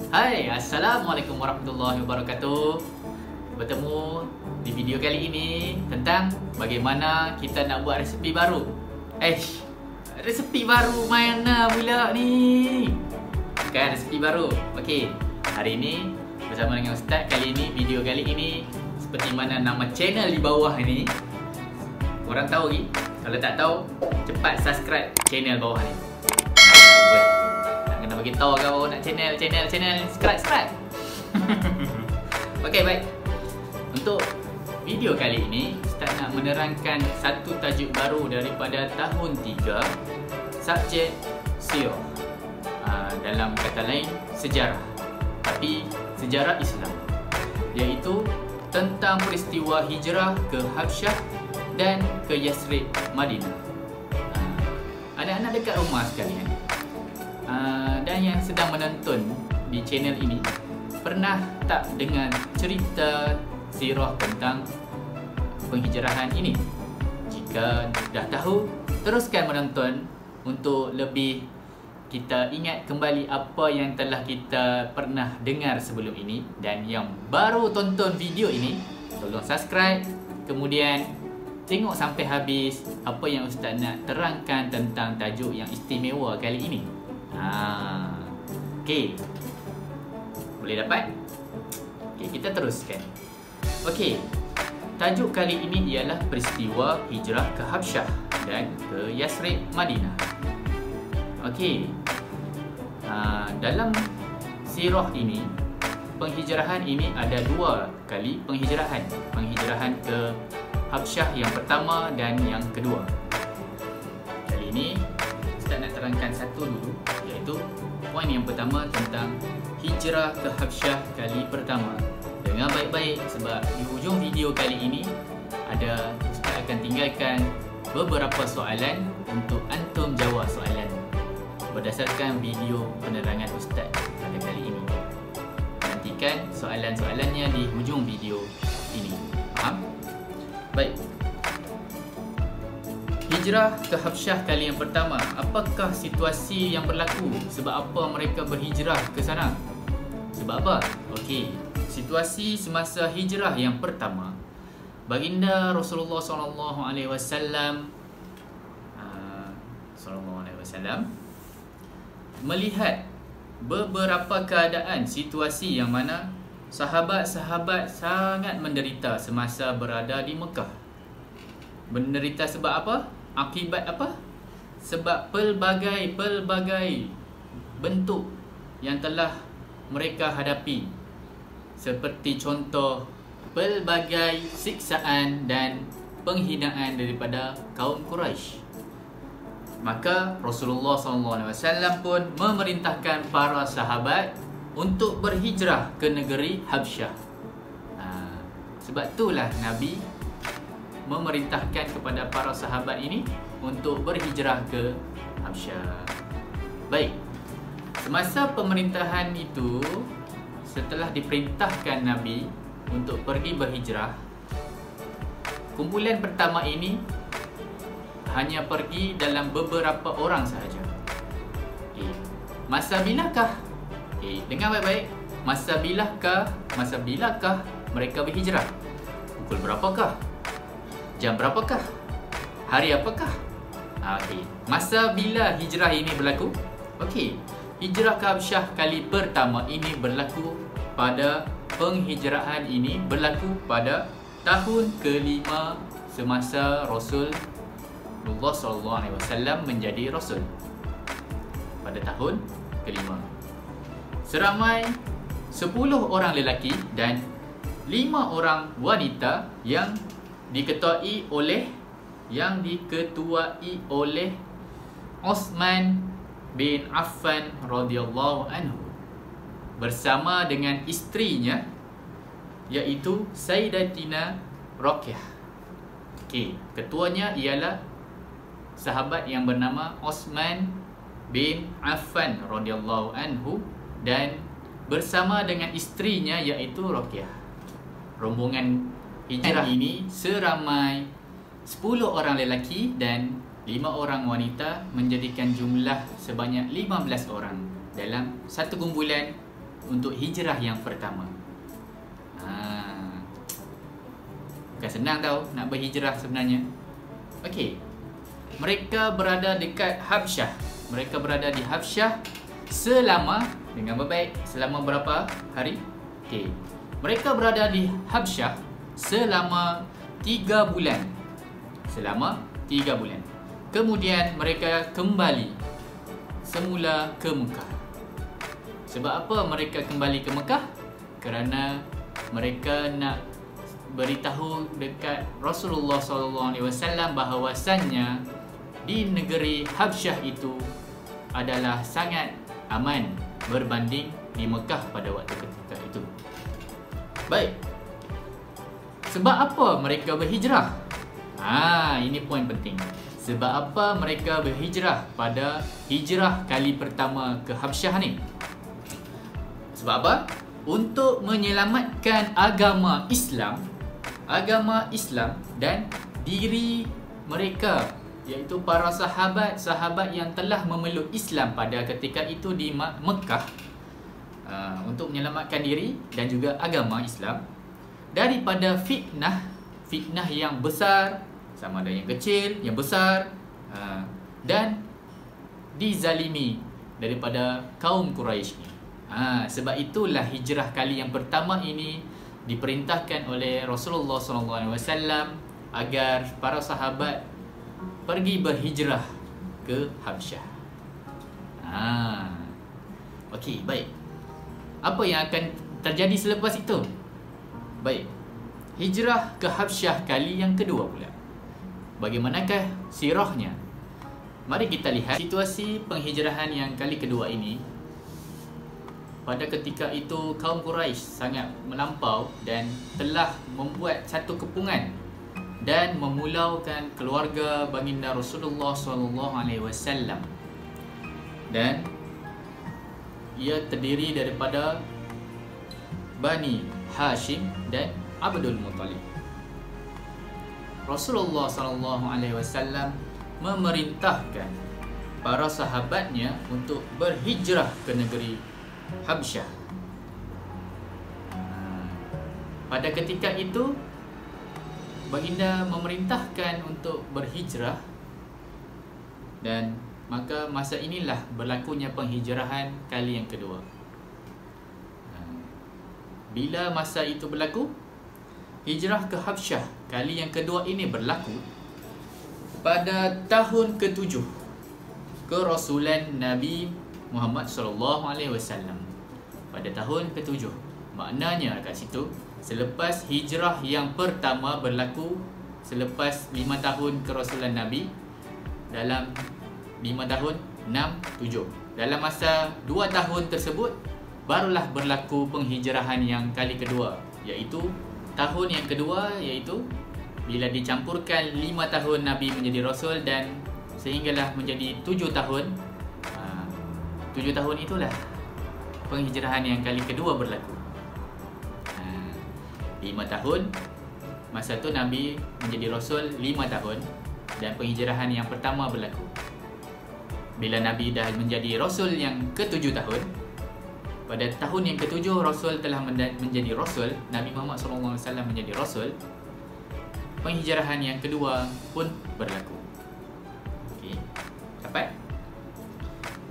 Hai, Assalamualaikum warahmatullahi wabarakatuh. Bertemu di video kali ini tentang bagaimana kita nak buat resepi baru. Resepi baru mana pula ni? Kan resepi baru. Okey, hari ini bersama dengan Ustaz. Video kali ini seperti mana nama channel di bawah ni. Korang tahu lagi? Kalau tak tahu, cepat subscribe channel bawah ni. Nak bagi tahu kau nak channel subscribe. Okey, baik. Untuk video kali ini Ustaz nak menerangkan satu tajuk baru daripada tahun 3, subjek sirah. Dalam kata lain sejarah, tapi sejarah Islam, iaitu tentang peristiwa hijrah ke Habsyah dan ke Yasrib, Madinah. Anak-anak dekat rumah sekalian, dan yang sedang menonton di channel ini, pernah tak dengar cerita sirah tentang penghijrahan ini? Jika dah tahu, teruskan menonton untuk lebih kita ingat kembali apa yang telah kita pernah dengar sebelum ini. Dan yang baru tonton video ini, tolong subscribe, kemudian tengok sampai habis apa yang Ustaz nak terangkan tentang tajuk yang istimewa kali ini. Okey, boleh dapat? Okey, kita teruskan. Okey, tajuk kali ini ialah peristiwa hijrah ke Habsyah dan ke Yasrib, Madinah. Okey, dalam sirah ini, penghijrahan ini ada dua kali penghijrahan. Penghijrahan ke Habsyah yang pertama dan yang kedua. Kali ini Ustaz nak terangkan satu dulu, iaitu poin yang pertama tentang hijrah ke Habsyah kali pertama. Dengar baik-baik sebab di hujung video kali ini ada Ustaz akan tinggalkan beberapa soalan untuk antum jawab soalan berdasarkan video penerangan Ustaz pada kali ini. Nantikan soalan-soalannya di hujung video ini. Faham? Baik. Hijrah ke Habsyah kali yang pertama. Apakah situasi yang berlaku? Sebab apa mereka berhijrah ke sana? Sebab apa? Okey, situasi semasa hijrah yang pertama, baginda Rasulullah SAW melihat beberapa keadaan, situasi yang mana sahabat-sahabat sangat menderita semasa berada di Mekah. Menderita sebab apa? Akibat apa? Sebab pelbagai bentuk yang telah mereka hadapi, seperti contoh pelbagai siksaan dan penghinaan daripada kaum Quraisy. Maka Rasulullah SAW pun memerintahkan para sahabat untuk berhijrah ke negeri Habsyah. Sebab itulah Nabi memerintahkan kepada para sahabat ini untuk berhijrah ke Habsyah. Baik, semasa pemerintahan itu, setelah diperintahkan Nabi untuk pergi berhijrah, kumpulan pertama ini hanya pergi dalam beberapa orang sahaja. Masa bilakah? Dengar baik-baik. Masa bilakah mereka berhijrah? Pukul berapakah? Jam berapakah? Hari apakah? Masa bila hijrah ini berlaku? Okey, hijrah ke Habsyah kali pertama ini berlaku pada penghijrahan ini berlaku pada tahun ke-5 semasa Rasulullah SAW menjadi Rasul. Pada tahun ke-5, seramai 10 orang lelaki dan 5 orang wanita yang diketuai oleh Uthman bin Affan radhiyallahu anhu bersama dengan isterinya, iaitu Sayyidatina Ruqayyah. Okey, ketuanya ialah sahabat yang bernama Uthman bin Affan radhiyallahu anhu dan bersama dengan isterinya, iaitu Ruqayyah. Rombongan hijrah ini seramai 10 orang lelaki dan 5 orang wanita, menjadikan jumlah sebanyak 15 orang dalam satu kumpulan untuk hijrah yang pertama. Bukan senang tau nak berhijrah sebenarnya. Okey. Mereka berada dekat Habsyah. Mereka berada di Habsyah selama, dengan berbaik, selama berapa hari? Okey. Mereka berada di Habsyah selama 3 bulan. Selama 3 bulan. Kemudian mereka kembali semula ke Mekah. Sebab apa mereka kembali ke Mekah? Kerana mereka nak beritahu dekat Rasulullah SAW bahawasannya di negeri Habsyah itu adalah sangat aman berbanding di Mekah pada waktu ketika itu. Baik. Sebab apa mereka berhijrah? Ini poin penting. Sebab apa mereka berhijrah pada hijrah kali pertama ke Habsyah ni? Sebab apa? Untuk menyelamatkan agama Islam dan diri mereka, iaitu para sahabat-sahabat yang telah memeluk Islam pada ketika itu di Mekah, untuk menyelamatkan diri dan juga agama Islam daripada fitnah yang besar, sama ada yang kecil, yang besar, dan dizalimi daripada kaum Quraisy ni. Sebab itulah hijrah kali yang pertama ini diperintahkan oleh Rasulullah SAW agar para sahabat pergi berhijrah ke Habsyah. Okey, baik. Apa yang akan terjadi selepas itu? Baik. Hijrah ke Habsyah kali yang kedua pula. Bagaimanakah sirahnya? Mari kita lihat situasi penghijrahan yang kali kedua ini. Pada ketika itu kaum Quraisy sangat melampau dan telah membuat satu kepungan dan memulaukan keluarga baginda Rasulullah SAW. Dan ia terdiri daripada Bani Hashim dan Abdul Muttalib. Rasulullah SAW memerintahkan para sahabatnya untuk berhijrah ke negeri Habsyah. Pada ketika itu baginda memerintahkan untuk berhijrah, dan maka masa inilah berlakunya penghijrahan kali yang kedua. Bila masa itu berlaku? Hijrah ke Habsyah kali yang kedua ini berlaku pada tahun ke-7 kerasulan Nabi Muhammad SAW. Pada tahun ke-7. Maknanya kat situ, selepas hijrah yang pertama berlaku selepas 5 tahun kerasulan Nabi, dalam 5 tahun 6, 7. Dalam masa 2 tahun tersebut barulah berlaku penghijrahan yang kali kedua, iaitu tahun yang kedua, iaitu bila dicampurkan 5 tahun Nabi menjadi Rasul dan sehinggalah menjadi 7 tahun. 7 tahun itulah penghijrahan yang kali kedua berlaku. 5 tahun, masa tu Nabi menjadi Rasul 5 tahun dan penghijrahan yang pertama berlaku. Bila Nabi dah menjadi Rasul yang ke-7 tahun, pada tahun yang ke-7 Rasul telah menjadi Rasul, Nabi Muhammad SAW menjadi Rasul, penghijrahan yang kedua pun berlaku. Okey, dapat?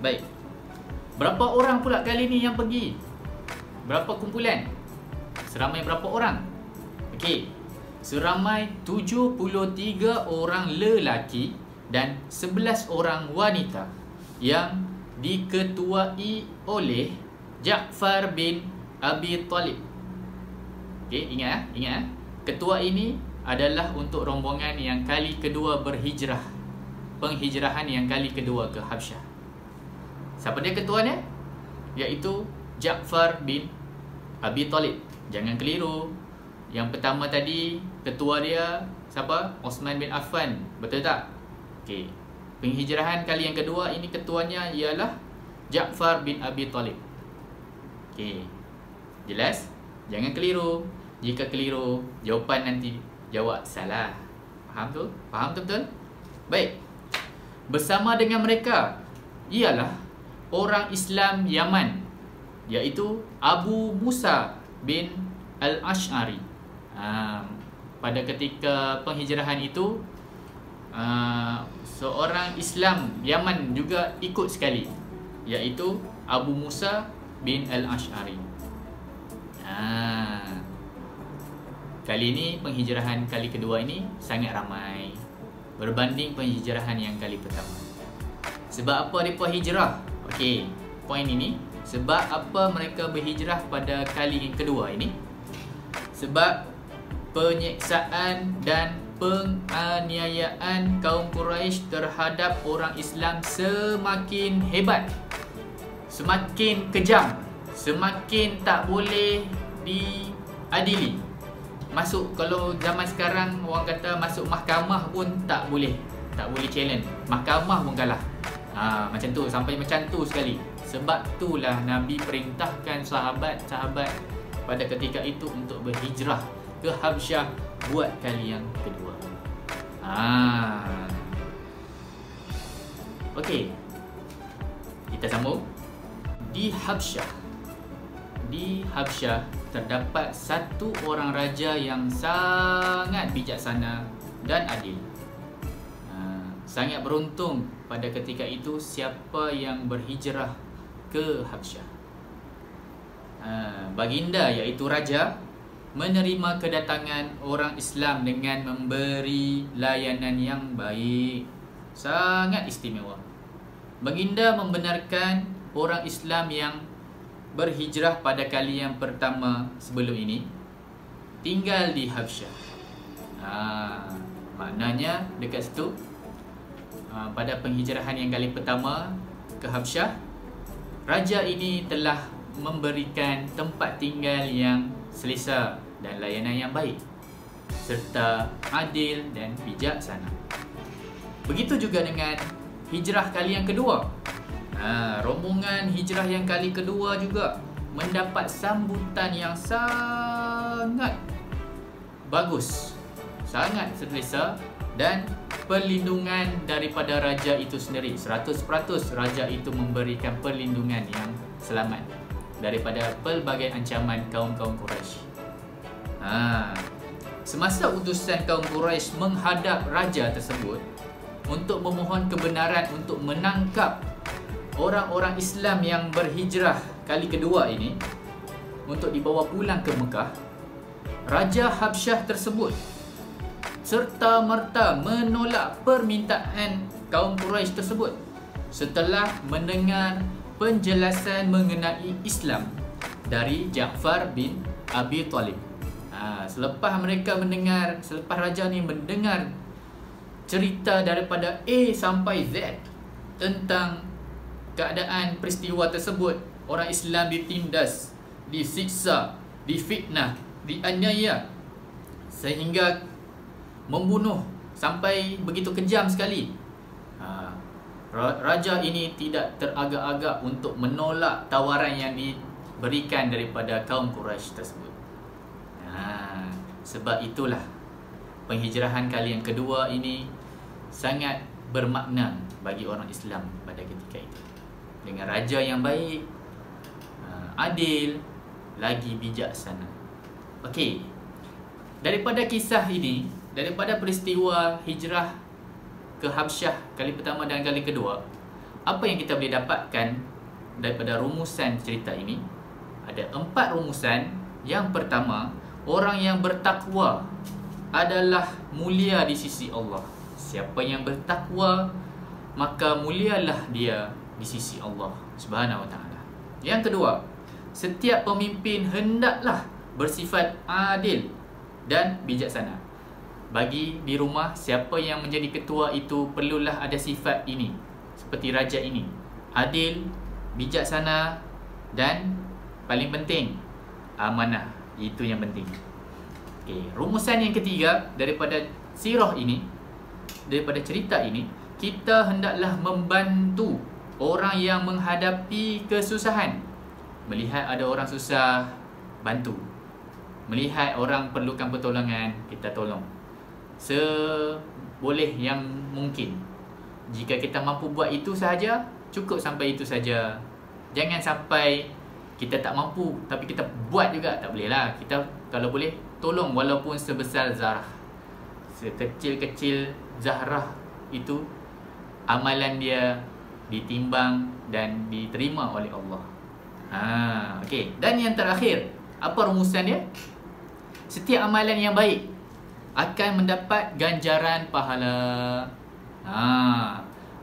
Baik. Berapa orang pula kali ni yang pergi? Berapa kumpulan? Seramai berapa orang? Okey, seramai 73 orang lelaki dan 11 orang wanita yang diketuai oleh Ja'far bin Abi Talib. Okey, ingat. Ketua ini adalah untuk rombongan yang kali kedua berhijrah. Penghijrahan yang kali kedua ke Habsyah. Siapa dia ketuanya? Iaitu Ja'far bin Abi Talib. Jangan keliru. Yang pertama tadi, ketua dia siapa? Osman bin Affan. Betul tak? Okey. Penghijrahan kali yang kedua ini ketuanya ialah Ja'far bin Abi Talib. Okey. Jelas? Jangan keliru. Jika keliru, jawapan nanti jawab salah. Faham tu? Faham tu betul? Baik. Bersama dengan mereka ialah orang Islam Yaman iaitu Abu Musa bin Al-Ash'ari. Pada ketika penghijrahan itu, seorang Islam Yaman juga ikut sekali, iaitu Abu Musa bin Al-Ash'ari. Kali ini penghijrahan kali kedua ini sangat ramai berbanding penghijrahan yang kali pertama. Sebab apa mereka hijrah? Okey, poin ini. Sebab apa mereka berhijrah pada kali yang kedua ini? Sebab penyiksaan dan penganiayaan kaum Quraisy terhadap orang Islam semakin hebat, semakin kejam, semakin tak boleh diadili. Kalau zaman sekarang orang kata masuk mahkamah pun tak boleh challenge. Mahkamah pun kalah. Macam tu, sampai macam tu sekali. Sebab itulah Nabi perintahkan sahabat-sahabat pada ketika itu untuk berhijrah ke Habsyah buat kali yang kedua. Okey, kita sambung. Di Habsyah terdapat satu orang raja yang sangat bijaksana dan adil. Sangat beruntung pada ketika itu siapa yang berhijrah ke Habsyah. Baginda iaitu raja menerima kedatangan orang Islam dengan memberi layanan yang baik, sangat istimewa. Baginda membenarkan orang Islam yang berhijrah pada kali yang pertama sebelum ini tinggal di Habsyah. Maknanya dekat situ, pada penghijrahan yang kali pertama ke Habsyah, raja ini telah memberikan tempat tinggal yang selesa dan layanan yang baik serta adil dan bijaksana. Begitu juga dengan hijrah kali yang kedua. Rombongan hijrah yang kali kedua juga mendapat sambutan yang sangat bagus, sangat selesa dan perlindungan daripada raja itu sendiri. 100% raja itu memberikan perlindungan yang selamat daripada pelbagai ancaman kaum-kaum Quraisy. Semasa utusan kaum Quraisy menghadap raja tersebut untuk memohon kebenaran untuk menangkap orang-orang Islam yang berhijrah kali kedua ini untuk dibawa pulang ke Mekah, Raja Habsyah tersebut serta-merta menolak permintaan kaum Quraisy tersebut setelah mendengar penjelasan mengenai Islam dari Ja'far bin Abi Talib. Selepas raja ni mendengar cerita daripada A sampai Z tentang keadaan peristiwa tersebut, orang Islam ditindas, disiksa, difitnah, dianiaya sehingga membunuh sampai begitu kejam sekali. Raja ini tidak teragak-agak untuk menolak tawaran yang diberikan daripada kaum Quraisy tersebut. Sebab itulah penghijrahan kali yang kedua ini sangat bermakna bagi orang Islam pada ketika itu. Dengan raja yang baik, adil, lagi bijaksana. Okey, daripada kisah ini, daripada peristiwa hijrah ke Habsyah kali pertama dan kali kedua, apa yang kita boleh dapatkan daripada rumusan cerita ini? Ada 4 rumusan. Yang pertama, orang yang bertakwa adalah mulia di sisi Allah. Siapa yang bertakwa, maka mulialah dia di sisi Allah Subhanahu Wa Taala. Yang kedua, setiap pemimpin hendaklah bersifat adil dan bijaksana. Bagi di rumah, siapa yang menjadi ketua itu perlulah ada sifat ini, seperti raja ini, adil, bijaksana dan paling penting amanah. Itu yang penting. Okey, rumusan yang ketiga daripada sirah ini, daripada cerita ini, kita hendaklah membantu orang yang menghadapi kesusahan. Melihat ada orang susah, bantu. Melihat orang perlukan pertolongan, kita tolong seboleh yang mungkin. Jika kita mampu buat itu sahaja, cukup sampai itu saja. Jangan sampai kita tak mampu tapi kita buat juga, tak boleh lah. Kita kalau boleh tolong walaupun sebesar zarah, sekecil-kecil zarah itu, amalan dia ditimbang dan diterima oleh Allah. Okey. Dan yang terakhir, apa rumusan dia? Setiap amalan yang baik akan mendapat ganjaran pahala.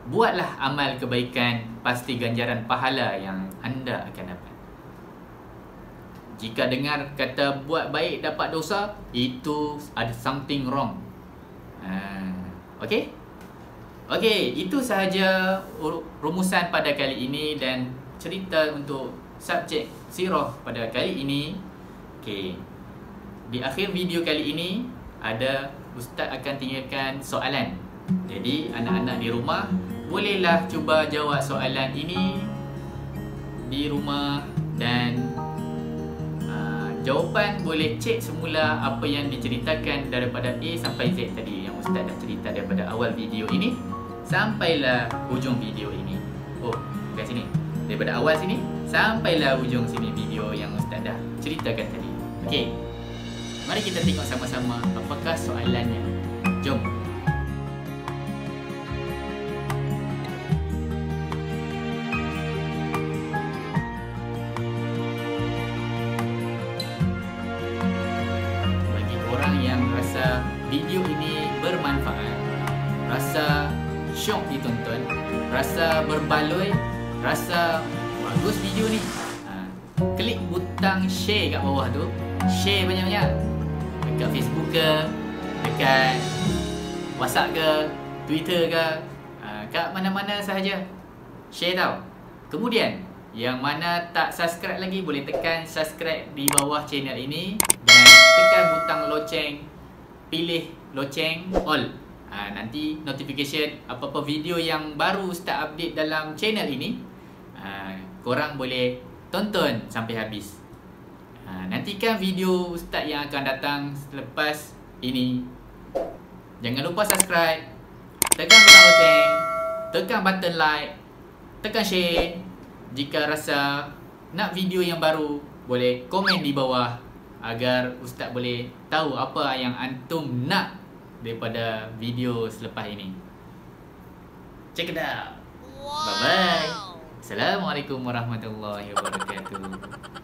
Buatlah amal kebaikan, pasti ganjaran pahala yang anda akan dapat. Jika dengar kata buat baik dapat dosa, itu ada something wrong. Okey? Okey, itu sahaja rumusan pada kali ini dan cerita untuk subjek sirah pada kali ini. Okey. Di akhir video kali ini Ustaz akan tinggalkan soalan. Jadi anak-anak di rumah bolehlah cuba jawab soalan ini di rumah dan jawapan boleh cek semula apa yang diceritakan daripada A sampai Z tadi yang Ustaz dah cerita daripada awal video ini sampailah hujung video ini. Kat sini. Daripada awal sini sampailah hujung sini video yang Ustaz dah ceritakan tadi. Okey. Mari kita tengok sama-sama apakah soalannya. Jom. Bagi orang yang rasa video ini bermanfaat, rasa syok ditonton, rasa berbaloi, rasa bagus video ni, klik butang share kat bawah tu. Share banyak-banyak dekat Facebook ke, dekat WhatsApp ke, Twitter ke, kat mana-mana sahaja. Share tau. Kemudian yang mana tak subscribe lagi boleh tekan subscribe di bawah channel ini dan tekan butang loceng, pilih loceng all. Nanti notification apa-apa video yang baru Ustaz update dalam channel ini, korang boleh tonton sampai habis. Nantikan video Ustaz yang akan datang selepas ini. Jangan lupa subscribe, tekan butang loceng, tekan button like, tekan share. Jika rasa nak video yang baru, boleh komen di bawah agar Ustaz boleh tahu apa yang antum nak daripada video selepas ini. Check it out. Bye bye. Assalamualaikum warahmatullahi wabarakatuh.